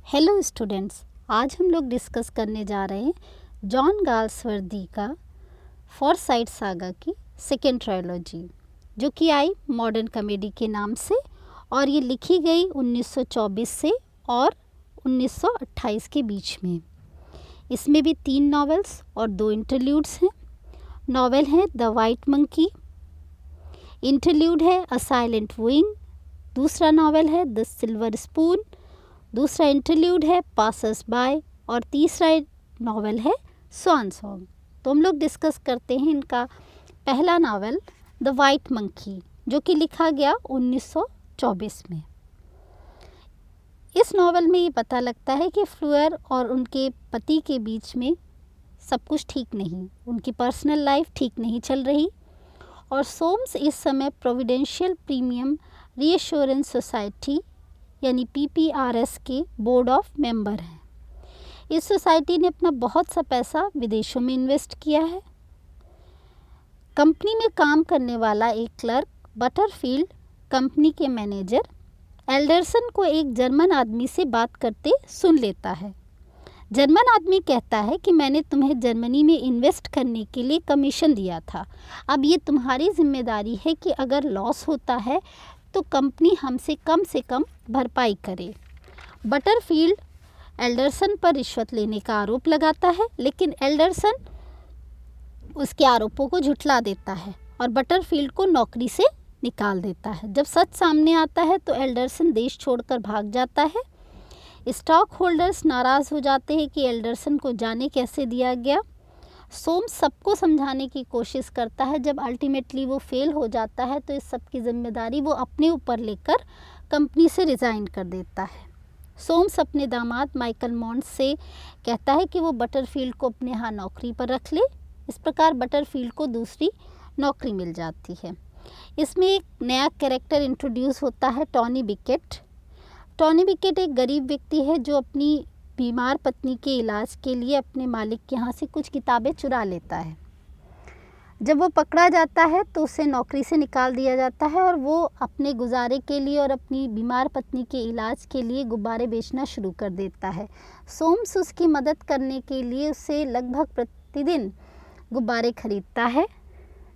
Hello students, आज हम लोग डिस्कस करने जा रहे हैं जॉन गाल्सवर्दी का फॉरसाइट सागा की सेकेंड ट्रायलॉजी, जो कि आई मॉडर्न कॉमेडी के नाम से, और ये लिखी गई 1924 से और 1928 के बीच में। इसमें भी 3 नॉवेल्स और 2 इंटरल्यूड्स हैं। नॉवेल है द वाइट मंकी, इंटरल्यूड है अ साइलेंट वूइंग, दूसरा नॉवेल है द सिल्वर स्पून, दूसरा इंटरल्यूड है पासर्स बाय और तीसरा नॉवेल है स्वान सॉन्ग। तो हम लोग डिस्कस करते हैं इनका पहला नॉवेल द वाइट मंकी, जो कि लिखा गया 1924 में। इस नॉवेल में ये पता लगता है कि फ्लूअर और उनके पति के बीच में सब कुछ ठीक नहीं, उनकी पर्सनल लाइफ ठीक नहीं चल रही, और सोम्स इस समय प्रोविडेंशियल प्रीमियम रीएश्योरेंस सोसाइटी यानी PPRS के बोर्ड ऑफ मेंबर हैं। इस सोसाइटी ने अपना बहुत सा पैसा विदेशों में इन्वेस्ट किया है। कंपनी में काम करने वाला एक क्लर्क बटरफील्ड कंपनी के मैनेजर एल्डरसन को एक जर्मन आदमी से बात करते सुन लेता है। जर्मन आदमी कहता है कि मैंने तुम्हें जर्मनी में इन्वेस्ट करने के लिए कमीशन दिया था, अब ये तुम्हारी जिम्मेदारी है कि अगर लॉस होता है तो कंपनी हमसे कम भरपाई करे। बटरफील्ड एल्डरसन पर रिश्वत लेने का आरोप लगाता है, लेकिन एल्डरसन उसके आरोपों को झुठला देता है और बटरफील्ड को नौकरी से निकाल देता है। जब सच सामने आता है तो एल्डरसन देश छोड़कर भाग जाता है। स्टॉक होल्डर्स नाराज़ हो जाते हैं कि एल्डरसन को जाने कैसे दिया गया। सोम्स सबको समझाने की कोशिश करता है। जब अल्टीमेटली वो फेल हो जाता है तो इस सब की जिम्मेदारी वो अपने ऊपर लेकर कंपनी से रिज़ाइन कर देता है। सोम्स अपने दामाद माइकल मॉन्ट से कहता है कि वो बटरफील्ड को अपने यहाँ नौकरी पर रख ले। इस प्रकार बटरफील्ड को दूसरी नौकरी मिल जाती है। इसमें एक नया कैरेक्टर इंट्रोड्यूस होता है, टॉनी बिकेट। टॉनी बिकेट एक गरीब व्यक्ति है जो अपनी बीमार पत्नी के इलाज के लिए अपने मालिक के यहाँ से कुछ किताबें चुरा लेता है। जब वो पकड़ा जाता है तो उसे नौकरी से निकाल दिया जाता है और वो अपने गुजारे के लिए और अपनी बीमार पत्नी के इलाज के लिए गुब्बारे बेचना शुरू कर देता है। सोम्स उसकी मदद करने के लिए उसे लगभग प्रतिदिन गुब्बारे खरीदता है।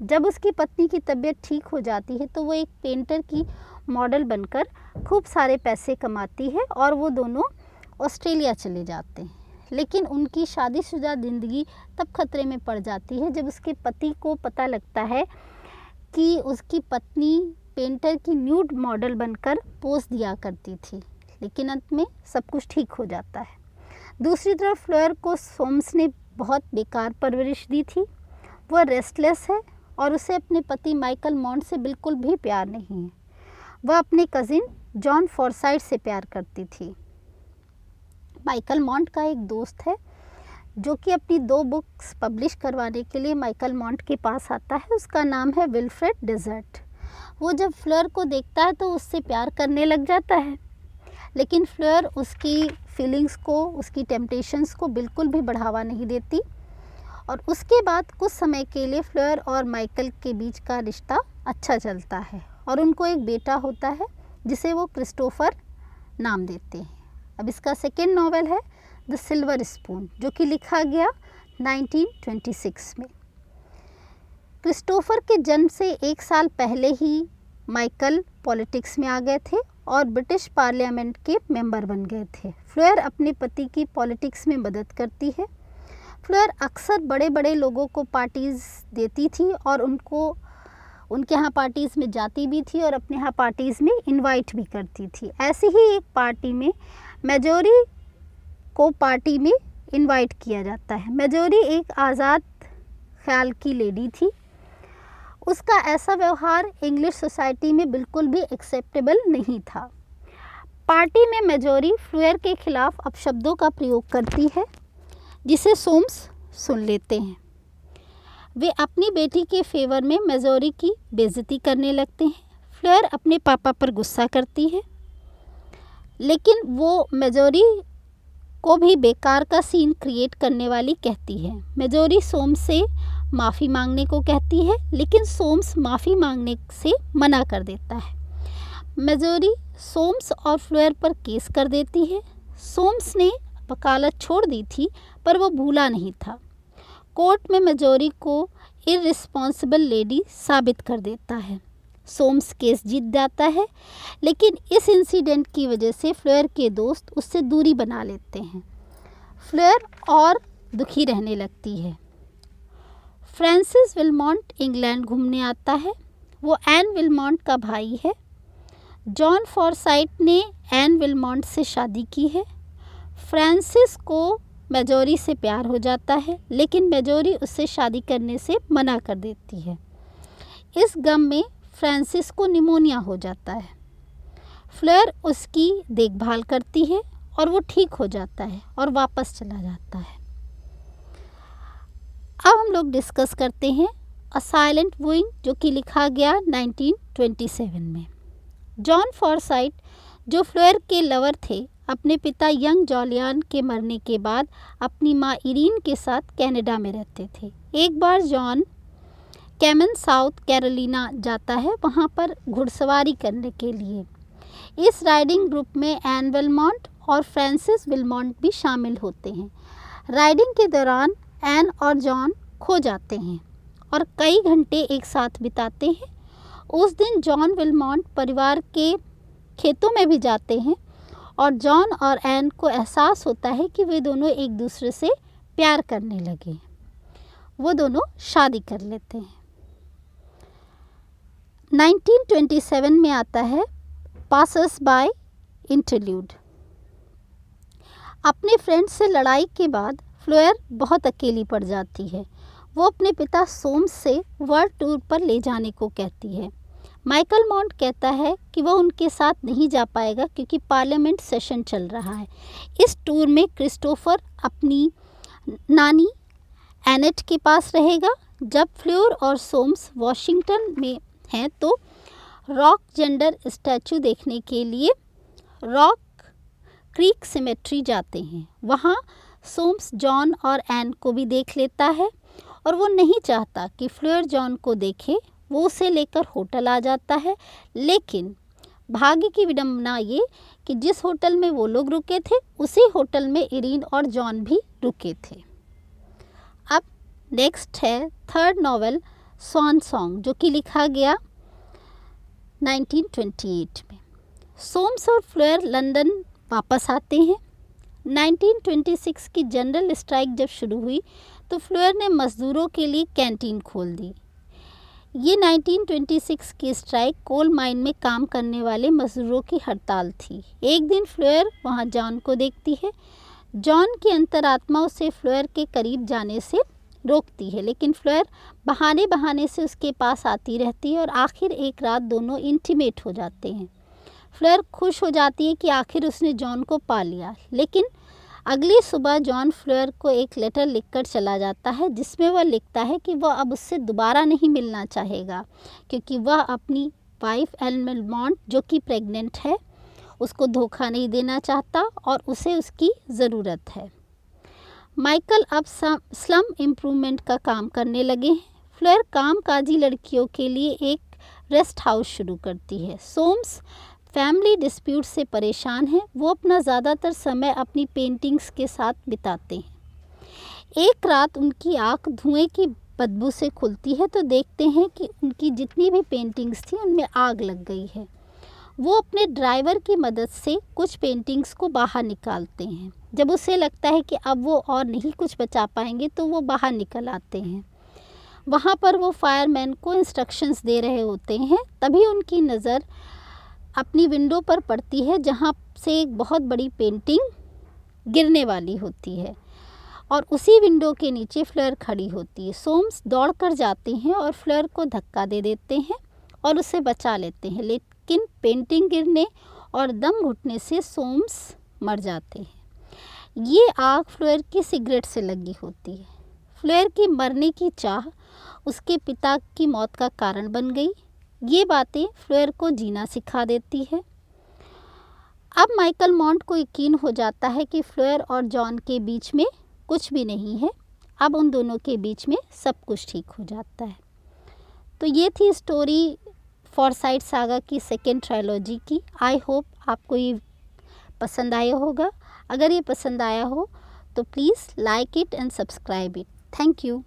जब उसकी पत्नी की तबीयत ठीक हो जाती है तो वो एक पेंटर की मॉडल बनकर खूब सारे पैसे कमाती है और वो दोनों ऑस्ट्रेलिया चले जाते हैं। लेकिन उनकी शादीशुदा ज़िंदगी तब खतरे में पड़ जाती है जब उसके पति को पता लगता है कि उसकी पत्नी पेंटर की न्यूड मॉडल बनकर पोज दिया करती थी। लेकिन अंत में सब कुछ ठीक हो जाता है। दूसरी तरफ फ्लूअर को सोम्स ने बहुत बेकार परवरिश दी थी। वह रेस्टलेस है और उसे अपने पति माइकल मॉन्ट से बिल्कुल भी प्यार नहीं है। वह अपने कज़िन जॉन फॉरसाइट से प्यार करती थी। माइकल मॉन्ट का एक दोस्त है जो कि अपनी 2 बुक्स पब्लिश करवाने के लिए माइकल मॉन्ट के पास आता है। उसका नाम है विल्फ्रेड डेजर्ट। वो जब फ्लूअर को देखता है तो उससे प्यार करने लग जाता है, लेकिन फ्लूअर उसकी फीलिंग्स को, उसकी टेम्पटेशंस को बिल्कुल भी बढ़ावा नहीं देती। और उसके बाद कुछ समय के लिए फ्लूअर और माइकल के बीच का रिश्ता अच्छा चलता है और उनको एक बेटा होता है जिसे वो क्रिस्टोफर नाम देते हैं। अब इसका सेकेंड नॉवेल है द सिल्वर स्पून, जो कि लिखा गया 1926 में। क्रिस्टोफर के जन्म से 1 साल पहले ही माइकल पॉलिटिक्स में आ गए थे और ब्रिटिश पार्लियामेंट के मेंबर बन गए थे। फ्लूअर अपने पति की पॉलिटिक्स में मदद करती है। फ्लूअर अक्सर बड़े बड़े लोगों को पार्टीज़ देती थी और उनके यहाँ पार्टीज़ में जाती भी थी और अपने यहाँ पार्टीज़ में इनवाइट भी करती थी। ऐसी ही एक पार्टी में मेजोरी को पार्टी में इनवाइट किया जाता है। मेजोरी एक आज़ाद ख्याल की लेडी थी। उसका ऐसा व्यवहार इंग्लिश सोसाइटी में बिल्कुल भी एक्सेप्टेबल नहीं था। पार्टी में मेजोरी फ्लूअर के खिलाफ अपशब्दों का प्रयोग करती है जिसे सोम्स सुन लेते हैं। वे अपनी बेटी के फेवर में मेजोरी की बेइज्जती करने लगते हैं। फ्लूअर अपने पापा पर गुस्सा करती है, लेकिन वो मेजोरी को भी बेकार का सीन क्रिएट करने वाली कहती है। मेजोरी सोम्स से माफ़ी मांगने को कहती है, लेकिन सोम्स माफ़ी मांगने से मना कर देता है। मेजोरी सोम्स और फ्लूअर पर केस कर देती है। सोम्स ने वकालत छोड़ दी थी, पर वो भूला नहीं था। कोर्ट में मेजोरी को इररिस्पॉन्सिबल लेडी साबित कर देता है। सोम्स केस जीत जाता है, लेकिन इस इंसिडेंट की वजह से फ्लेयर के दोस्त उससे दूरी बना लेते हैं। फ्लेयर और दुखी रहने लगती है। फ्रांसिस विल्मॉन्ट इंग्लैंड घूमने आता है। वो एन विल्मॉन्ट का भाई है। जॉन फॉरसाइट ने एन विल्मॉन्ट से शादी की है। फ्रांसिस को मेजोरी से प्यार हो जाता है, लेकिन मेजोरी उससे शादी करने से मना कर देती है। इस गम में फ्रांसिस को निमोनिया हो जाता है। फ्लेयर उसकी देखभाल करती है और वो ठीक हो जाता है और वापस चला जाता है। अब हम लोग डिस्कस करते हैं अ साइलेंट वूइंग, जो कि लिखा गया 1927 में। जॉन फॉरसाइट, जो फ्लेयर के लवर थे, अपने पिता यंग जॉलियान के मरने के बाद अपनी माँ इरीन के साथ कनाडा में रहते थे। एक बार जॉन कैमन, साउथ कैरोलिना जाता है, वहाँ पर घुड़सवारी करने के लिए। इस राइडिंग ग्रुप में एन विल्मॉन्ट और फ्रांसिस विल्मॉन्ट भी शामिल होते हैं। राइडिंग के दौरान एन और जॉन खो जाते हैं और कई घंटे एक साथ बिताते हैं। उस दिन जॉन विल्मॉन्ट परिवार के खेतों में भी जाते हैं और जॉन और एन को एहसास होता है कि वे दोनों एक दूसरे से प्यार करने लगे। वो दोनों शादी कर लेते हैं। 1927 में आता है पासर्स बाय इंटरल्यूड। अपने फ्रेंड से लड़ाई के बाद फ्लेयर बहुत अकेली पड़ जाती है। वो अपने पिता सोम्स से वर्ल्ड टूर पर ले जाने को कहती है। माइकल मॉन्ट कहता है कि वह उनके साथ नहीं जा पाएगा क्योंकि पार्लियामेंट सेशन चल रहा है। इस टूर में क्रिस्टोफर अपनी नानी एनेट के पास रहेगा। जब फ्लेयर और सोम्स वॉशिंगटन में हैं तो रॉक जेंडर स्टैचू देखने के लिए रॉक क्रीक सिमेट्री जाते हैं। वहाँ सोम्स जॉन और एन को भी देख लेता है और वो नहीं चाहता कि फ्लेयर जॉन को देखे। वो उसे लेकर होटल आ जाता है, लेकिन भाग्य की विडंबना ये कि जिस होटल में वो लोग रुके थे उसी होटल में इरीन और जॉन भी रुके थे। अब नेक्स्ट है थर्ड नॉवेल स्वॉन सॉन्ग, जो कि लिखा गया 1928 में। सोम्स और फ्लेयर लंदन वापस आते हैं। 1926 की जनरल स्ट्राइक जब शुरू हुई तो फ्लेयर ने मज़दूरों के लिए कैंटीन खोल दी। ये 1926 की स्ट्राइक कोल माइन में काम करने वाले मज़दूरों की हड़ताल थी। एक दिन फ्लेयर वहाँ जॉन को देखती है। जॉन की अंतरात्मा उसे फ्लेयर के करीब जाने से रोकती है, लेकिन फ्लेयर बहाने बहाने से उसके पास आती रहती है और आखिर एक रात दोनों इंटीमेट हो जाते हैं। फ्लेयर खुश हो जाती है कि आखिर उसने जॉन को पा लिया, लेकिन अगली सुबह जॉन फ्लेयर को एक लेटर लिखकर चला जाता है जिसमें वह लिखता है कि वह अब उससे दोबारा नहीं मिलना चाहेगा क्योंकि वह अपनी वाइफ एन विल्मॉन्ट, जो कि प्रेग्नेंट है, उसको धोखा नहीं देना चाहता और उसे उसकी ज़रूरत है। माइकल अब स्लम इम्प्रूवमेंट का काम करने लगे हैं। फ्लेयर कामकाजी लड़कियों के लिए एक रेस्ट हाउस शुरू करती है। सोम्स फैमिली डिस्प्यूट से परेशान हैं। वो अपना ज़्यादातर समय अपनी पेंटिंग्स के साथ बिताते हैं। एक रात उनकी आँख धुएं की बदबू से खुलती है तो देखते हैं कि उनकी जितनी भी पेंटिंग्स थी उनमें आग लग गई है। वो अपने ड्राइवर की मदद से कुछ पेंटिंग्स को बाहर निकालते हैं। जब उसे लगता है कि अब वो और नहीं कुछ बचा पाएंगे तो वो बाहर निकल आते हैं। वहाँ पर वो फायरमैन को इंस्ट्रक्शंस दे रहे होते हैं। तभी उनकी नज़र अपनी विंडो पर पड़ती है जहाँ से एक बहुत बड़ी पेंटिंग गिरने वाली होती है और उसी विंडो के नीचे फ्लेयर खड़ी होती है। सोम्स दौड़ कर जाते हैं और फ्लेयर को धक्का दे देते हैं और उसे बचा लेते हैं, लेकिन पेंटिंग गिरने और दम घुटने से सोम्स मर जाते हैं। ये आग फ्लेयर की सिगरेट से लगी होती है। फ्लेयर की मरने की चाह उसके पिता की मौत का कारण बन गई। ये बातें फ्लेयर को जीना सिखा देती है। अब माइकल मॉन्ट को यकीन हो जाता है कि फ्लेयर और जॉन के बीच में कुछ भी नहीं है। अब उन दोनों के बीच में सब कुछ ठीक हो जाता है। तो ये थी स्टोरी फॉरसाइट सागा की सेकेंड ट्रायलॉजी की। आई होप आपको ये पसंद आया होगा। अगर ये पसंद आया हो तो please like it and subscribe it. Thank you.